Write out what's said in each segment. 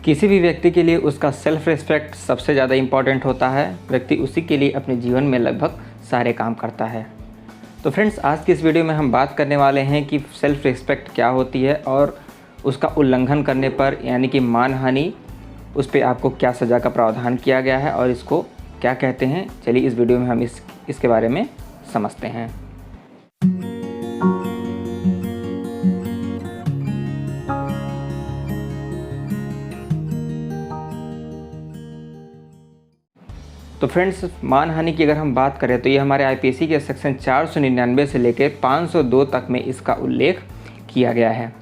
किसी भी व्यक्ति के लिए उसका सेल्फ रिस्पेक्ट सबसे ज़्यादा इम्पॉर्टेंट होता है। व्यक्ति उसी के लिए अपने जीवन में लगभग सारे काम करता है। तो फ्रेंड्स, आज की इस वीडियो में हम बात करने वाले हैं कि सेल्फ रिस्पेक्ट क्या होती है और उसका उल्लंघन करने पर यानी कि मानहानि, उस पर आपको क्या सज़ा का प्रावधान किया गया है और इसको क्या कहते हैं। चलिए इस वीडियो में हम इसके बारे में समझते हैं। तो फ्रेंड्स, मानहानि की अगर हम बात करें तो ये हमारे आईपीसी के सेक्शन 499 से लेकर 502 तक में इसका उल्लेख किया गया है।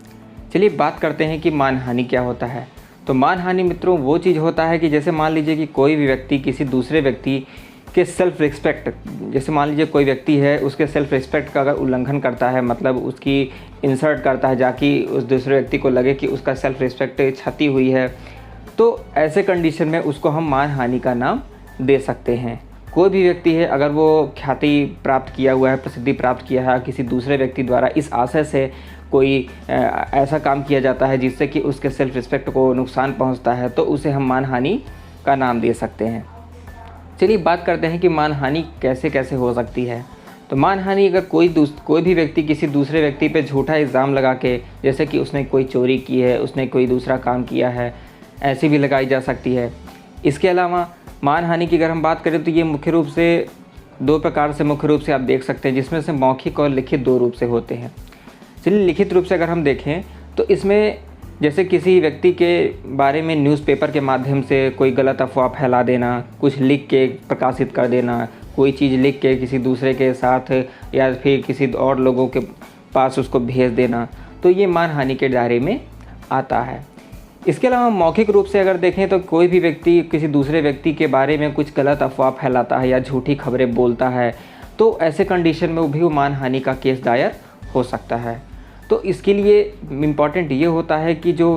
चलिए बात करते हैं कि मानहानि क्या होता है। तो मानहानि मित्रों वो चीज़ होता है कि जैसे मान लीजिए कि कोई भी व्यक्ति किसी दूसरे व्यक्ति के सेल्फ रिस्पेक्ट, जैसे मान लीजिए कोई व्यक्ति है उसके सेल्फ रिस्पेक्ट का अगर उल्लंघन करता है, मतलब उसकी इंसल्ट करता है जाकि उस दूसरे व्यक्ति को लगे कि उसका सेल्फ रिस्पेक्ट क्षति हुई है, तो ऐसे कंडीशन में उसको हम मानहानि का नाम दे सकते हैं। कोई भी व्यक्ति है अगर वो ख्याति प्राप्त किया हुआ है, प्रसिद्धि प्राप्त किया है किसी दूसरे व्यक्ति द्वारा, इस आशय से कोई ऐसा काम किया जाता है जिससे कि उसके सेल्फ रिस्पेक्ट को नुकसान पहुंचता है, तो उसे हम मानहानि का नाम दे सकते हैं। चलिए बात करते हैं कि मानहानि कैसे कैसे हो सकती है। तो मानहानि अगर कोई भी व्यक्ति किसी दूसरे व्यक्ति पे झूठा इल्ज़ाम लगा के, जैसे कि उसने कोई चोरी की है, उसने कोई दूसरा काम किया है, ऐसी भी लगाई जा सकती है। इसके अलावा मानहानि की अगर हम बात करें तो ये मुख्य रूप से दो प्रकार से मुख्य रूप से आप देख सकते हैं, जिसमें से मौखिक और लिखित दो रूप से होते हैं। चलिए लिखित रूप से अगर हम देखें तो इसमें जैसे किसी व्यक्ति के बारे में न्यूज़पेपर के माध्यम से कोई गलत अफवाह फैला देना, कुछ लिख के प्रकाशित कर देना, कोई चीज़ लिख के किसी दूसरे के साथ या फिर किसी और लोगों के पास उसको भेज देना, तो ये मानहानि के दायरे में आता है। इसके अलावा मौखिक रूप से अगर देखें तो कोई भी व्यक्ति किसी दूसरे व्यक्ति के बारे में कुछ गलत अफवाह फैलाता है या झूठी खबरें बोलता है, तो ऐसे कंडीशन में भी वो मानहानि का केस दायर हो सकता है। तो इसके लिए इम्पॉर्टेंट ये होता है कि जो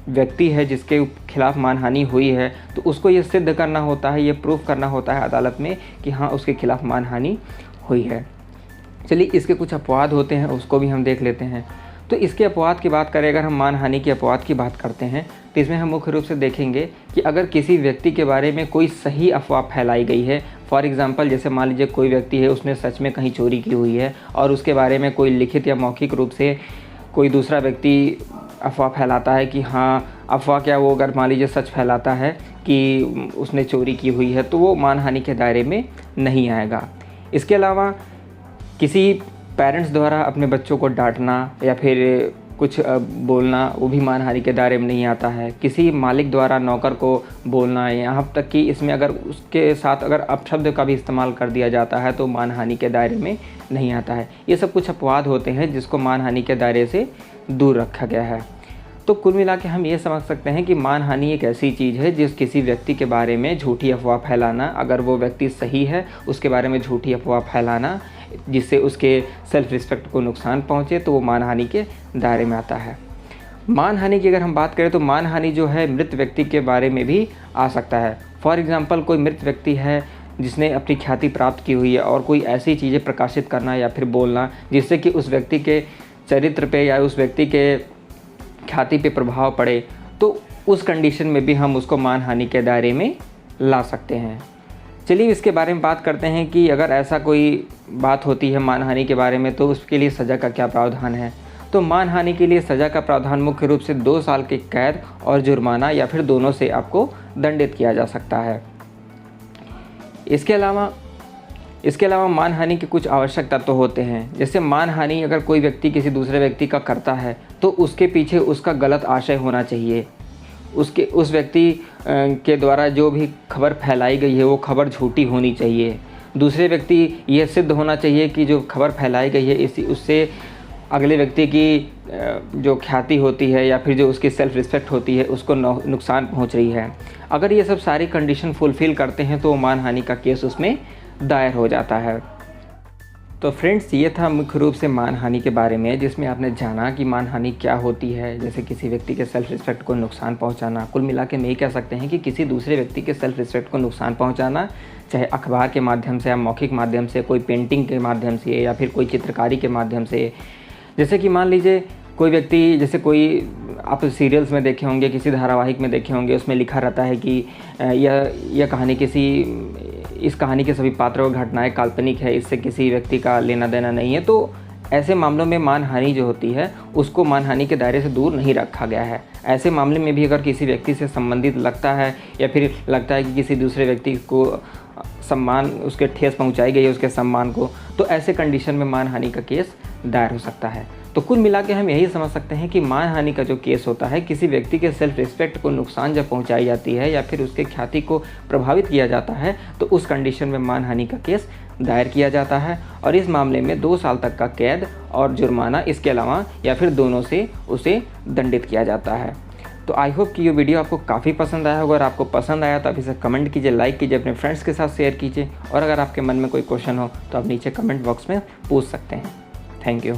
व्यक्ति है जिसके खिलाफ़ मानहानि हुई है, तो उसको ये सिद्ध करना होता है, ये प्रूफ करना होता है अदालत में कि हाँ उसके खिलाफ़ मानहानि हुई है। चलिए इसके कुछ अपवाद होते हैं, उसको भी हम देख लेते हैं। तो इसके अपवाद की बात करें, अगर हम मानहानि के अपवाद की बात करते हैं तो इसमें हम मुख्य रूप से देखेंगे कि अगर किसी व्यक्ति के बारे में कोई सही अफवाह फैलाई गई है, फॉर एग्ज़ाम्पल जैसे मान लीजिए कोई व्यक्ति है उसने सच में कहीं चोरी की हुई है और उसके बारे में कोई लिखित या मौखिक रूप से कोई दूसरा व्यक्ति अफवाह फैलाता है कि हाँ, अफवाह क्या, वो अगर मान लीजिए सच फैलाता है कि उसने चोरी की हुई है, तो वो मानहानि के दायरे में नहीं आएगा। इसके अलावा किसी पेरेंट्स द्वारा अपने बच्चों को डांटना या फिर कुछ बोलना, वो भी मानहानि के दायरे में नहीं आता है। किसी मालिक द्वारा नौकर को बोलना, यहाँ तक कि इसमें अगर उसके साथ अगर अपशब्द का भी इस्तेमाल कर दिया जाता है तो मानहानि के दायरे में नहीं आता है। ये सब कुछ अपवाद होते हैं जिसको मानहानि के दायरे से दूर रखा गया है। तो कुल मिला के हम ये समझ सकते हैं कि मानहानि एक ऐसी चीज़ है जिस किसी व्यक्ति के बारे में झूठी अफवाह फैलाना, अगर वो व्यक्ति सही है उसके बारे में झूठी अफवाह फैलाना जिससे उसके सेल्फ रिस्पेक्ट को नुकसान पहुंचे, तो वो मानहानि के दायरे में आता है। मानहानि की अगर हम बात करें तो मानहानि जो है मृत व्यक्ति के बारे में भी आ सकता है। फॉर एग्ज़ाम्पल कोई मृत व्यक्ति है जिसने अपनी ख्याति प्राप्त की हुई है और कोई ऐसी चीज़ें प्रकाशित करना या फिर बोलना जिससे कि उस व्यक्ति के चरित्र पे या उस व्यक्ति के ख्याति पे प्रभाव पड़े, तो उस कंडीशन में भी हम उसको मानहानि के दायरे में ला सकते हैं। चलिए इसके बारे में बात करते हैं कि अगर ऐसा कोई बात होती है मानहानि के बारे में तो उसके लिए सज़ा का क्या प्रावधान है। तो मानहानि के लिए सज़ा का प्रावधान मुख्य रूप से 2 साल की कैद और जुर्माना या फिर दोनों से आपको दंडित किया जा सकता है। इसके अलावा मानहानि के कुछ आवश्यक तत्व होते हैं। जैसे मानहानि अगर कोई व्यक्ति किसी दूसरे व्यक्ति का करता है तो उसके पीछे उसका गलत आशय होना चाहिए। उस व्यक्ति के द्वारा जो भी खबर फैलाई गई है वो खबर झूठी होनी चाहिए। दूसरे व्यक्ति ये सिद्ध होना चाहिए कि जो खबर फैलाई गई है उससे अगले व्यक्ति की जो ख्याति होती है या फिर जो उसकी सेल्फ रिस्पेक्ट होती है उसको नुकसान पहुंच रही है। अगर ये सब सारी कंडीशन फुलफ़िल करते हैं तो मानहानि का केस उसमें दायर हो जाता है। तो फ्रेंड्स, ये था मुख्य रूप से मानहानि के बारे में, जिसमें आपने जाना कि मानहानि क्या होती है, जैसे किसी व्यक्ति के सेल्फ रिस्पेक्ट को नुकसान पहुंचाना। कुल मिला के मैं ये कह सकते हैं कि किसी दूसरे व्यक्ति के सेल्फ रिस्पेक्ट को नुकसान पहुंचाना, चाहे अखबार के माध्यम से या मौखिक माध्यम से, कोई पेंटिंग के माध्यम से या फिर कोई चित्रकारी के माध्यम से। जैसे कि मान लीजिए कोई व्यक्ति, जैसे कोई आप सीरियल्स में देखे होंगे, किसी धारावाहिक में देखे होंगे, उसमें लिखा रहता है कि यह कहानी इस कहानी के सभी पात्र और घटनाएं काल्पनिक है, इससे किसी व्यक्ति का लेना देना नहीं है। तो ऐसे मामलों में मानहानि जो होती है उसको मानहानि के दायरे से दूर नहीं रखा गया है। ऐसे मामले में भी अगर किसी व्यक्ति से संबंधित लगता है या फिर लगता है कि किसी दूसरे व्यक्ति को सम्मान, उसके ठेस पहुंचाई गई है उसके सम्मान को, तो ऐसे कंडीशन में मानहानि का केस दायर हो सकता है। तो कुल मिला के हम यही समझ सकते हैं कि मानहानि का जो केस होता है, किसी व्यक्ति के सेल्फ रिस्पेक्ट को नुकसान जब पहुंचाई जाती है या फिर उसके ख्याति को प्रभावित किया जाता है, तो उस कंडीशन में मानहानि का केस दायर किया जाता है और इस मामले में 2 साल तक का कैद और जुर्माना, इसके अलावा या फिर दोनों से उसे दंडित किया जाता है। तो आई होप कि ये वीडियो आपको काफ़ी पसंद आया होगा। अगर आपको पसंद आया तो आप इसे कमेंट कीजिए, लाइक कीजिए, अपने फ्रेंड्स के साथ शेयर कीजिए और अगर आपके मन में कोई क्वेश्चन हो तो आप नीचे कमेंट बॉक्स में पूछ सकते हैं। Thank you.